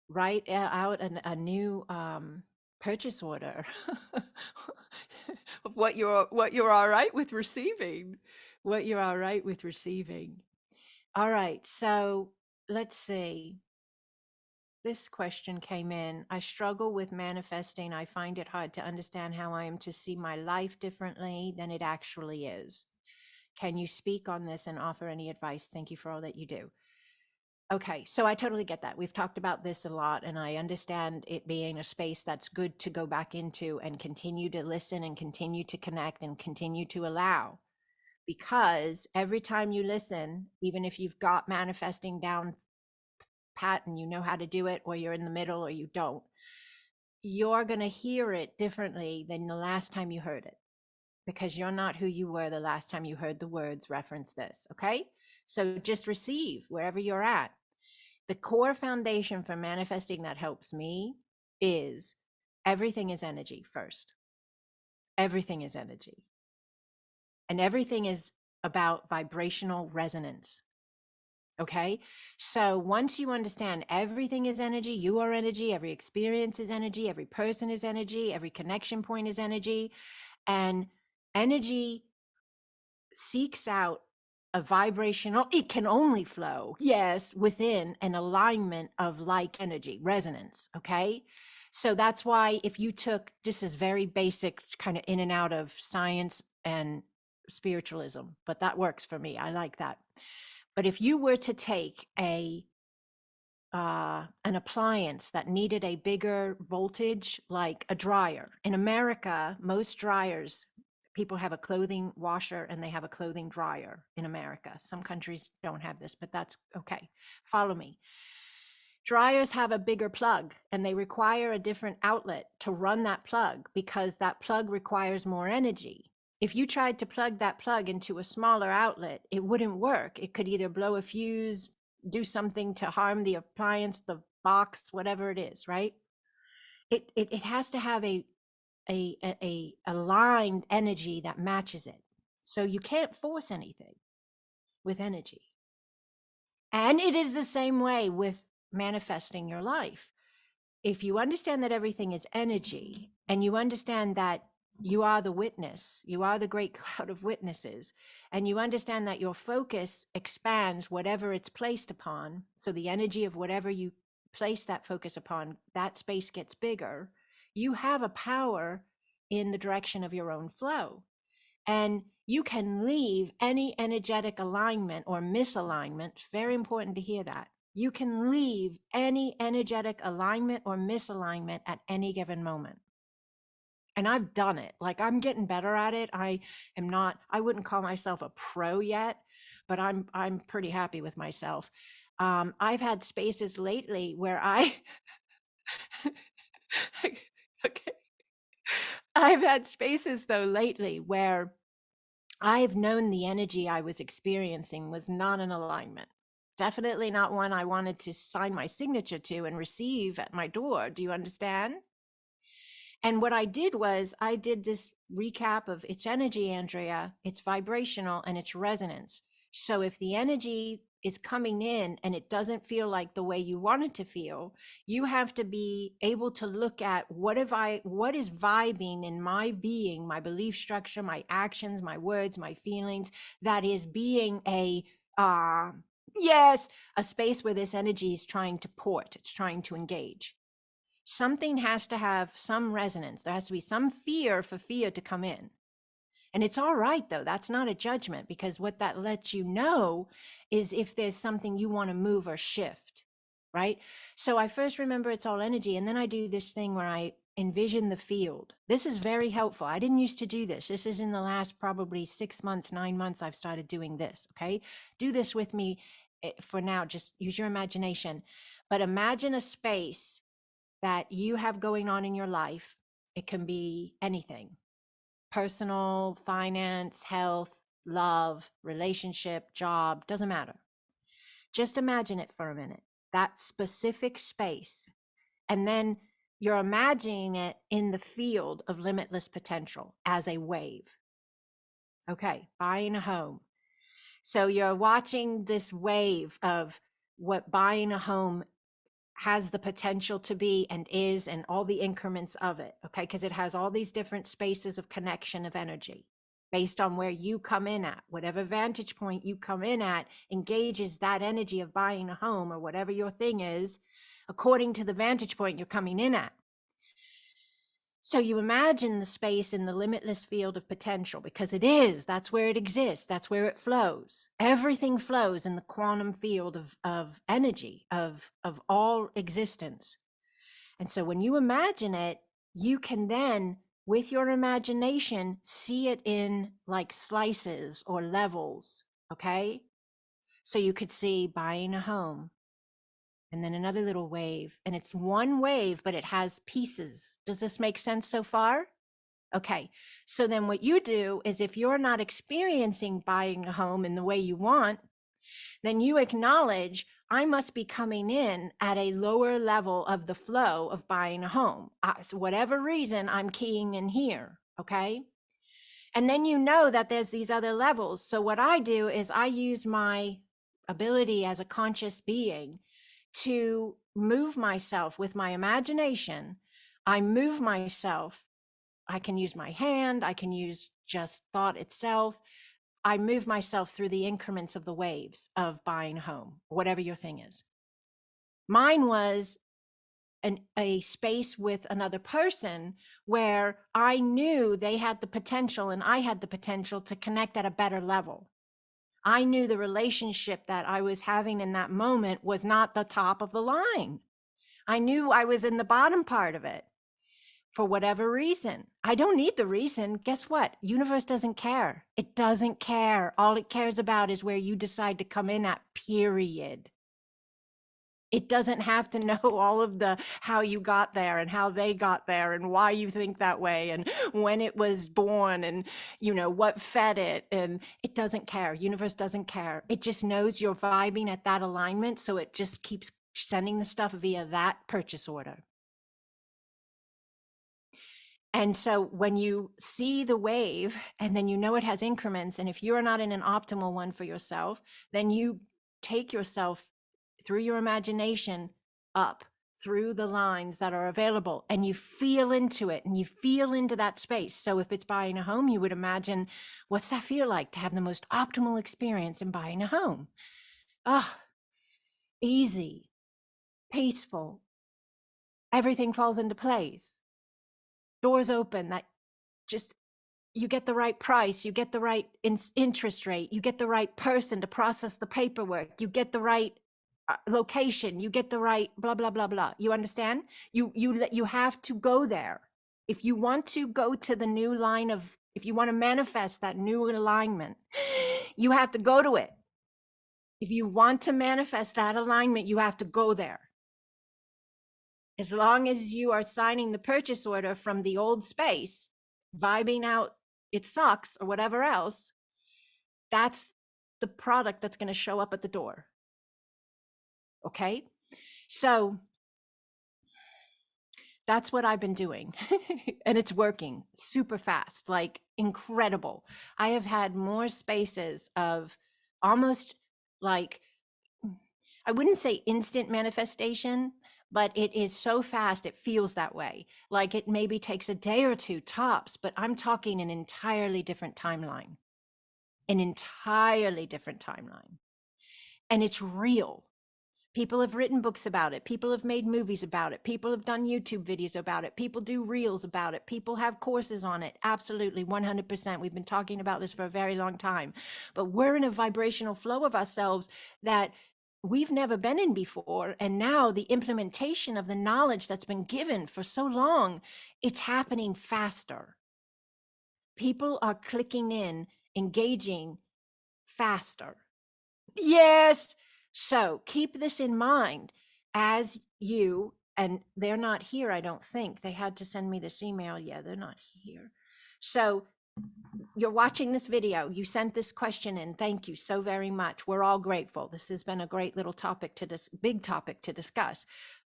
write out a new purchase order of what you're all right with receiving, what you're all right with receiving. All right, so let's see. This question came in. I struggle with manifesting. I find it hard to understand how I am to see my life differently than it actually is. Can you speak on this and offer any advice? Thank you for all that you do. Okay, so I totally get that. We've talked about this a lot, and I understand it being a space that's good to go back into and continue to listen and continue to connect and continue to allow. Because every time you listen, even if you've got manifesting down pat and you know how to do it, or you're in the middle or you don't, you're going to hear it differently than the last time you heard it, because you're not who you were the last time you heard the words reference this. Okay, so just receive wherever you're at. The core foundation for manifesting that helps me is everything is energy first. Everything is energy. And everything is about vibrational resonance. Okay. So once you understand everything is energy, you are energy, every experience is energy, every person is energy, every connection point is energy. And energy seeks out a vibrational, it can only flow, yes, within an alignment of like energy, resonance. Okay. So that's why if you took, this is very basic, kind of in and out of science and spiritualism, but that works for me. I like that. But if you were to take an appliance that needed a bigger voltage, like a dryer. In America, most dryers, people have a clothing washer and they have a clothing dryer in America. Some countries don't have this, but that's okay. Follow me. Dryers have a bigger plug and they require a different outlet to run that plug because that plug requires more energy. If you tried to plug that plug into a smaller outlet, it wouldn't work. It could either blow a fuse, do something to harm the appliance, the box, whatever it is, right? It has to have a aligned energy that matches it. So you can't force anything with energy. And it is the same way with manifesting your life. If you understand that everything is energy and you understand that you are the witness, you are the great cloud of witnesses, and you understand that your focus expands whatever it's placed upon. So the energy of whatever you place that focus upon, that space gets bigger. You have a power in the direction of your own flow. And you can leave any energetic alignment or misalignment. Very important to hear that. You can leave any energetic alignment or misalignment at any given moment. And I've done it. Like, I'm getting better at it. I wouldn't call myself a pro yet, but I'm pretty happy with myself. I've had spaces lately where okay. I've had spaces though lately where I've known the energy I was experiencing was not in alignment. Definitely not one I wanted to sign my signature to and receive at my door. Do you understand? And what I did was I did this recap of its energy, Andrea, it's vibrational and it's resonance. So if the energy is coming in and it doesn't feel like the way you want it to feel, you have to be able to look at what is vibing in my being, my belief structure, my actions, my words, my feelings, that is being yes, a space where this energy is trying to port, it's trying to engage. Something has to have some resonance. There has to be some fear for fear to come in. And it's all right, though. That's not a judgment, because what that lets you know is if there's something you want to move or shift, right? So I first remember it's all energy. And then I do this thing where I envision the field. This is very helpful. I didn't used to do this. This is in the last probably 6 months, 9 months, I've started doing this. Okay. Do this with me for now. Just use your imagination. But imagine a space that you have going on in your life. It can be anything: personal, finance, health, love, relationship, job, doesn't matter. Just imagine it for a minute, that specific space. And then you're imagining it in the field of limitless potential as a wave. Okay, buying a home. So you're watching this wave of what buying a home has the potential to be and is, and all the increments of it, okay? Because it has all these different spaces of connection of energy based on where you come in at. Whatever vantage point you come in at engages that energy of buying a home or whatever your thing is, according to the vantage point you're coming in at. So you imagine the space in the limitless field of potential, because it is, that's where it exists, that's where it flows. Everything flows in the quantum field of energy, of all existence. And so when you imagine it, you can then, with your imagination, see it in like slices or levels, okay? So you could see buying a home, and then another little wave, and it's one wave, but it has pieces. Does this make sense so far? Okay. So then what you do is, if you're not experiencing buying a home in the way you want, then you acknowledge, I must be coming in at a lower level of the flow of buying a home. So whatever reason, I'm keying in here. Okay. And then you know that there's these other levels. So what I do is I use my ability as a conscious being to move myself with my imagination. I move myself. I can use my hand. I can use just thought itself. I move myself through the increments of the waves of buying a home, whatever your thing is. Mine was a space with another person where I knew they had the potential and I had the potential to connect at a better level. I knew the relationship that I was having in that moment was not the top of the line. I knew I was in the bottom part of it for whatever reason. I don't need the reason. Guess what? Universe doesn't care. It doesn't care. All it cares about is where you decide to come in at, period. It doesn't have to know all of the how you got there and how they got there and why you think that way and when it was born and, you know, what fed it. And it doesn't care. Universe doesn't care. It just knows you're vibing at that alignment. So it just keeps sending the stuff via that purchase order. And so when you see the wave and then you know it has increments, and if you're not in an optimal one for yourself, then you take yourself through your imagination up through the lines that are available, and you feel into it and you feel into that space. So if it's buying a home, you would imagine, what's that feel like to have the most optimal experience in buying a home? Easy, peaceful, everything falls into place, doors open, that just, you get the right price, you get the right interest rate, you get the right person to process the paperwork, you get the right location, you get the right blah blah blah blah. You understand? You have to go there. If you want to go to the new line of, if you want to manifest that new alignment, you have to go to it. If you want to manifest that alignment, you have to go there. As long as you are signing the purchase order from the old space, vibing out it sucks or whatever else, that's the product that's going to show up at the door. Okay. So that's what I've been doing. And it's working super fast, like incredible. I have had more spaces of almost like, I wouldn't say instant manifestation, but it is so fast, it feels that way. Like it maybe takes a day or two tops, but I'm talking an entirely different timeline. An entirely different timeline. And it's real. People have written books about it. People have made movies about it. People have done YouTube videos about it. People do reels about it. People have courses on it. Absolutely, 100%. We've been talking about this for a very long time. But we're in a vibrational flow of ourselves that we've never been in before. And now the implementation of the knowledge that's been given for so long, it's happening faster. People are clicking in, engaging faster. Yes. So keep this in mind as you, and they're not here, I don't think. They had to send me this email. Yeah, they're not here. So you're watching this video. You sent this question in. Thank you so very much. We're all grateful. This has been a great little topic to this big topic to discuss.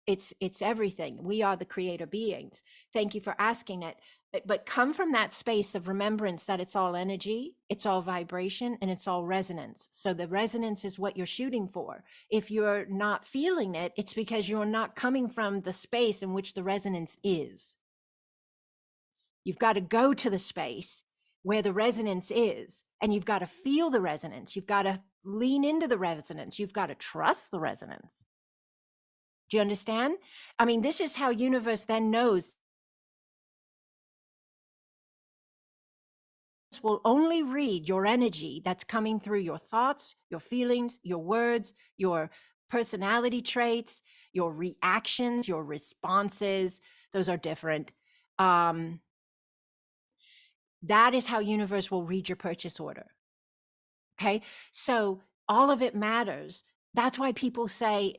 It's everything. We are the creator beings. Thank you for asking it. But come from that space of remembrance that it's all energy, it's all vibration, and it's all resonance. So the resonance is what you're shooting for. If you're not feeling it, it's because you're not coming from the space in which the resonance is. You've got to go to the space where the resonance is, and you've got to feel the resonance. You've got to lean into the resonance. You've got to trust the resonance. Do you understand? I mean, this is how universe then knows. Will only read your energy that's coming through your thoughts, your feelings, your words, your personality traits, your reactions, your responses. Those are different. That is how universe will read your purchase order. Okay. So all of it matters. That's why people say,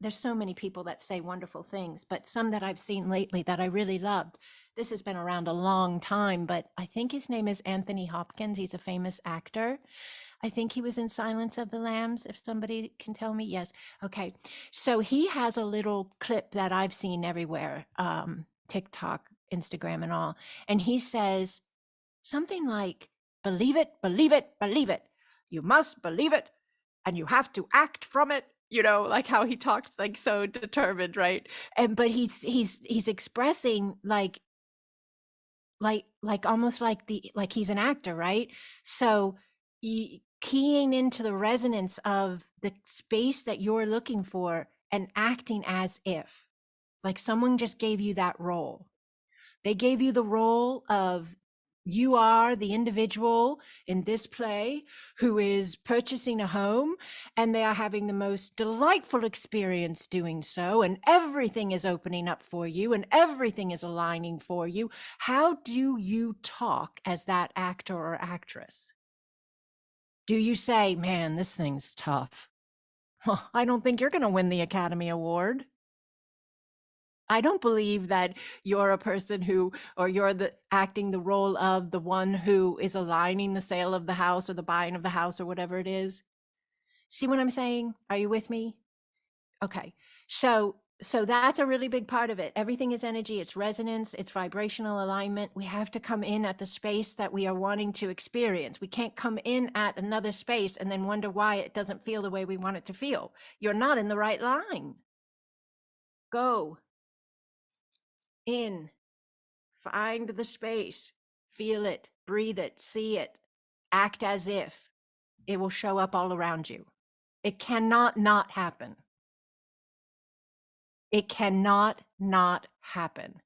there's so many people that say wonderful things, but some that I've seen lately that I really loved. This has been around a long time, but I think his name is Anthony Hopkins. He's a famous actor. I think he was in Silence of the Lambs, if somebody can tell me. Yes. Okay. So he has a little clip that I've seen everywhere, TikTok, Instagram, and all. And he says something like, believe it, believe it, believe it. You must believe it, and you have to act from it. You know, like how he talks like so determined, right? And but he's expressing like almost like he's an actor, right? So keying into the resonance of the space that you're looking for and acting as if like someone just gave you that role. They gave you the role of you are the individual in this play who is purchasing a home, and they are having the most delightful experience doing so, and everything is opening up for you and everything is aligning for you. How do you talk as that actor or actress? Do you say, man, this thing's tough? Well, I don't think you're going to win the Academy Award. I don't believe that you're a person who, or you're acting the role of the one who is aligning the sale of the house or the buying of the house or whatever it is. See what I'm saying? Are you with me? Okay. So that's a really big part of it. Everything is energy, it's resonance, it's vibrational alignment. We have to come in at the space that we are wanting to experience. We can't come in at another space and then wonder why it doesn't feel the way we want it to feel. You're not in the right line. Go in. Find the space, feel it, breathe it, see it, act as if. It will show up all around you. It cannot not happen. It cannot not happen.